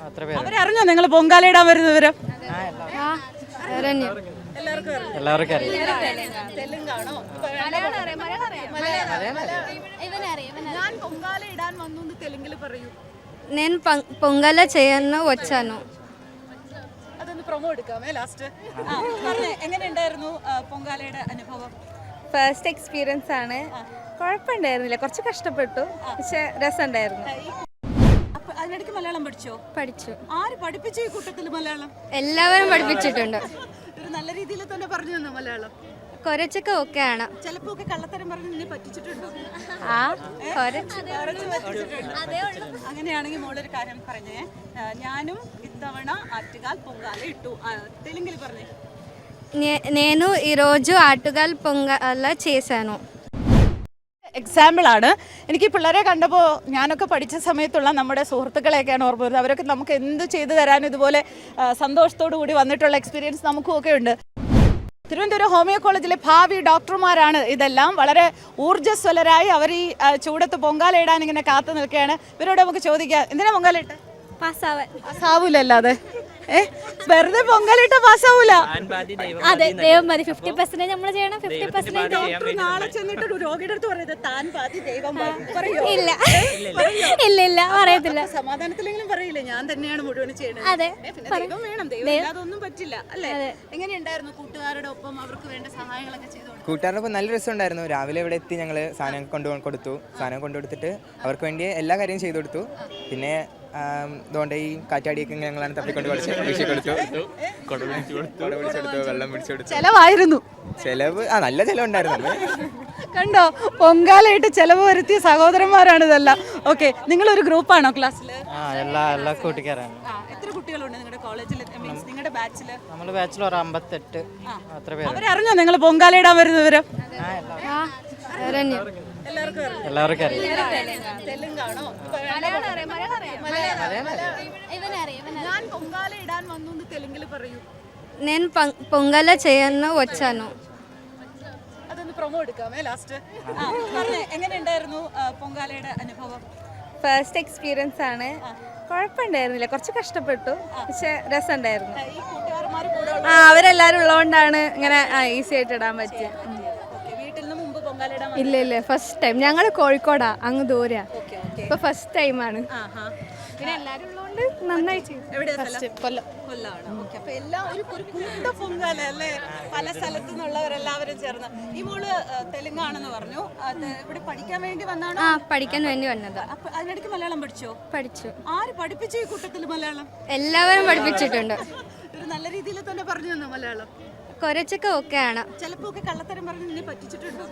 അവരറിഞ്ഞോ നിങ്ങൾ പൊങ്കാലയിടാൻ വരുന്ന വിവരം? എല്ലാവർക്കും അറിയാം. ഞാൻ പൊങ്കാല ഇടാൻ വന്നു എന്ന് തെലുങ്കിൽ പറയൂ. నేను పొంగల చేయను వచ్చాను. അതൊന്ന് പ്രൊമോ എടുക്കാമേ ലാസ്റ്റ്. എങ്ങനെയുണ്ടായിരുന്നു പൊങ്കാലയുടെ അനുഭവം? ഫസ്റ്റ് എക്സ്പീരിയൻസ് ആണ്. കുഴപ്പമുണ്ടായിരുന്നില്ല, കുറച്ച് കഷ്ടപ്പെട്ടു, പക്ഷെ രസമുണ്ടായിരുന്നു. അതിനിടയ്ക്ക് മലയാളം പഠിച്ചോ? പഠിച്ചു. ആര് പഠിപ്പിച്ചു ഈ കൂട്ടത്തിൽ മലയാളം? എല്ലാവരും പഠിപ്പിച്ചിട്ടുണ്ട്. ഒരു നല്ല രീതിയിൽ തന്നെ പറഞ്ഞു തന്നോ മലയാളം? കുറച്ചൊക്കെ ഓക്കെ ആണ്. ചിലപ്പോ ഒക്കെ കള്ളത്തരം പറഞ്ഞ് നിന്നെ പറ്റിച്ചിട്ടുണ്ടോ? അങ്ങനെയാണെങ്കിൽ മോളൊരു കാര്യം പറഞ്ഞേ, ഞാനും ഇത്തവണ ആറ്റുകാൽ പൊങ്കാല ഇട്ടു. തെലുങ്കിൽ പറഞ്ഞേ. నేను ఈరోజు ఆటుగాల్ పొంగల చేశాను. എക്സാമ്പിൾ ആണ്. എനിക്ക് പിള്ളേരെ കണ്ടപ്പോൾ ഞാനൊക്കെ പഠിച്ച സമയത്തുള്ള നമ്മുടെ സുഹൃത്തുക്കളെയൊക്കെയാണ് ഓർമ്മ വരുന്നത്. അവരൊക്കെ നമുക്ക് എന്ത് ചെയ്തു തരാനും ഇതുപോലെ സന്തോഷത്തോടു കൂടി വന്നിട്ടുള്ള എക്സ്പീരിയൻസ് നമുക്കും ഒക്കെ ഉണ്ട്. തിരുവനന്തപുരം ഹോമിയോ കോളേജിലെ ഭാവി ഡോക്ടർമാരാണ് ഇതെല്ലാം. വളരെ ഊർജ്ജസ്വലരായി അവർ ഈ ചൂടത്ത് പൊങ്കാല ഇടാൻ ഇങ്ങനെ കാത്തു നിൽക്കുകയാണ്. ഇവരോട് നമുക്ക് ചോദിക്കാം, എന്തിനാ പൊങ്കാല ഇട്ട്? പാസ്സാവൂലല്ലാതെ വെറുതെ പൊങ്കാലിട്ട പാസ്സാവൂല. അതെ, ദൈവം മതി. 50% നമ്മൾ ചെയ്യണം, 50% നാളെ ചെന്നിട്ട് രോഗിയുടെ അടുത്ത് പറയുന്നത് താൻ പാതി ദൈവം പറയോ? ഇല്ല ഇല്ല ഇല്ല, പറയത്തില്ല. സമാധാനത്തിലെങ്കിലും പറയില്ലേ ഞാൻ തന്നെയാണ് മുഴുവൻ ചെയ്യണത്? അതെ, ദൈവം വേണം, ദൈവം ഇല്ലാതെ ഒന്നും പറ്റില്ല അല്ലേ? എങ്ങനെയുണ്ടായിരുന്നു കൂട്ടുകാരുടെ ഒപ്പം അവർക്ക് വേണ്ട സഹായങ്ങളൊക്കെ ചെയ്തു? കൂട്ടുകാരുടെ ഒപ്പം നല്ല രസമുണ്ടായിരുന്നു. രാവിലെ ഇവിടെ എത്തി ഞങ്ങൾ സാധനം കൊണ്ടുകൊടുത്തിട്ട് അവർക്ക് വേണ്ടി എല്ലാ കാര്യവും ചെയ്തു കൊടുത്തു. പിന്നെ അതുകൊണ്ട് ഈ കാറ്റാടിയൊക്കെ ഞങ്ങളാണ് തപ്പിക്കൊണ്ട് പഠിച്ചു കൊടുത്തു, വെള്ളം പിടിച്ചു കൊടുത്തു. ചെലവായിരുന്നു. ചെലവ് നല്ല ചെലവുണ്ടായിരുന്നു. കണ്ടോ, പൊങ്കാലയിട്ട് ചെലവ് വരുത്തിയ സഹോദരന്മാരാണ് ഇതെല്ലാം. ഓക്കെ, നിങ്ങളൊരു ഗ്രൂപ്പാണോ ക്ലാസ്സിൽ? എല്ലാ കൂട്ടുകാരാണ്. എത്ര കുട്ടികളുണ്ട് നിങ്ങളുടെ കോളേജിൽ, നിങ്ങളുടെ ബാച്ചിൽ? നമ്മുടെ ബാച്ചിൽ ഒരു 58 അത്ര പേര്. അവരറിഞ്ഞോ നിങ്ങൾ പൊങ്കാലയിടാൻ വരുന്ന വിവരം? എല്ലാവർക്കും അറിയാം. തെലുങ്കാണോ? ഞാൻ പൊങ്കാല ഇടാൻ വന്നു എന്ന് തെലുങ്കിൽ പറയൂ. నేను పొంగల చేయను వచ్చాను. അതൊന്ന് പ്രൊമോ എടുക്കാമേ ലാസ്റ്റ്. എങ്ങനെയുണ്ടായിരുന്നു പൊങ്കാലയുടെ അനുഭവം? ഫസ്റ്റ് എക്സ്പീരിയൻസ് ആണ്. കുഴപ്പമുണ്ടായിരുന്നില്ല, കുറച്ച് കഷ്ടപ്പെട്ടു, പക്ഷെ രസമുണ്ടായിരുന്നു. അവരെല്ലാരും ഉള്ളതുകൊണ്ടാണ് ഇങ്ങനെ ഈസി ആയിട്ട് ഇടാൻ പറ്റിയത്. ഇല്ല ഇല്ല, ഫസ്റ്റ് ടൈം. ഞങ്ങൾ കോഴിക്കോടാ, അങ്ങ് ദൂരാ. ഇപ്പൊ ഫസ്റ്റ് ടൈമാണ്. പിന്നെ എല്ലാരും ഉള്ളതുകൊണ്ട് നന്നായി ചെയ്തു. കൊല്ലമാണ്. അപ്പൊ എല്ലാം ഒരു കൂട്ട പൊങ്കാല അല്ലേ? പല സ്ഥലത്തു നിന്നുള്ളവരെല്ലാവരും ചേർന്ന്. ഈ മോള് തെലുങ്കാണെന്ന് പറഞ്ഞു. ഇവിടെ പഠിക്കാൻ വേണ്ടി വന്നാണ്? പഠിക്കാൻ വേണ്ടി വന്നത്. അപ്പൊ അതിനിടയ്ക്ക് മലയാളം പഠിച്ചോ? പഠിച്ചു. ആര് പഠിപ്പിച്ചു ഈ കൂട്ടത്തിൽ മലയാളം? എല്ലാവരും പഠിപ്പിച്ചിട്ടുണ്ട്. ഒരു നല്ല രീതിയിൽ തന്നെ പറഞ്ഞു തന്നോ മലയാളം? കുറച്ചൊക്കെ ഓക്കെ ആണ്. ചിലപ്പോ ഒക്കെ കള്ളത്തരം പറഞ്ഞ് നിന്നെ പറ്റിച്ചിട്ടുണ്ടോ?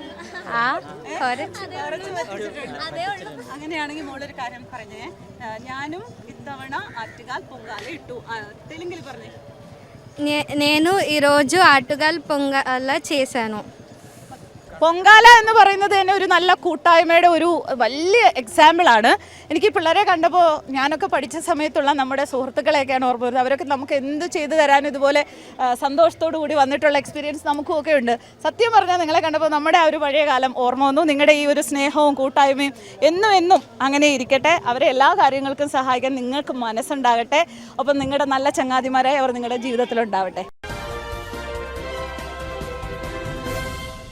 അങ്ങനെയാണെങ്കിൽ മോളൊരു കാര്യം പറഞ്ഞേ, ഞാനും ഇത്തവണ ആറ്റുകാൽ പൊങ്കാല ഇട്ടു. തെലുങ്കിൽ പറഞ്ഞേ. నేను ఈరోజు ఆటుగాల్ పొంగల చేశాను. പൊങ്കാല എന്ന് പറയുന്നത് തന്നെ ഒരു നല്ല കൂട്ടായ്മയുടെ ഒരു വലിയ എക്സാമ്പിൾ ആണ്. എനിക്ക് പിള്ളേരെ കണ്ടപ്പോൾ ഞാനൊക്കെ പഠിച്ച സമയത്തുള്ള നമ്മുടെ സുഹൃത്തുക്കളെയൊക്കെയാണ് ഓർമ്മ വരുന്നത്. അവരൊക്കെ നമുക്ക് എന്ത് ചെയ്തു തരാനും ഇതുപോലെ സന്തോഷത്തോടു കൂടി വന്നിട്ടുള്ള എക്സ്പീരിയൻസ് നമുക്കും ഒക്കെ ഉണ്ട്. സത്യം പറഞ്ഞാൽ നിങ്ങളെ കണ്ടപ്പോൾ നമ്മുടെ ആ ഒരു പഴയ കാലം ഓർമ്മ വന്നു. നിങ്ങളുടെ ഈ ഒരു സ്നേഹവും കൂട്ടായ്മയും എന്നും അങ്ങനെ ഇരിക്കട്ടെ. അവരെ എല്ലാ കാര്യങ്ങൾക്കും സഹായിക്കാൻ നിങ്ങൾക്ക് മനസ്സുണ്ടാകട്ടെ. ഒപ്പം നിങ്ങളുടെ നല്ല ചങ്ങാതിമാരായി അവർ നിങ്ങളുടെ ജീവിതത്തിലുണ്ടാവട്ടെ.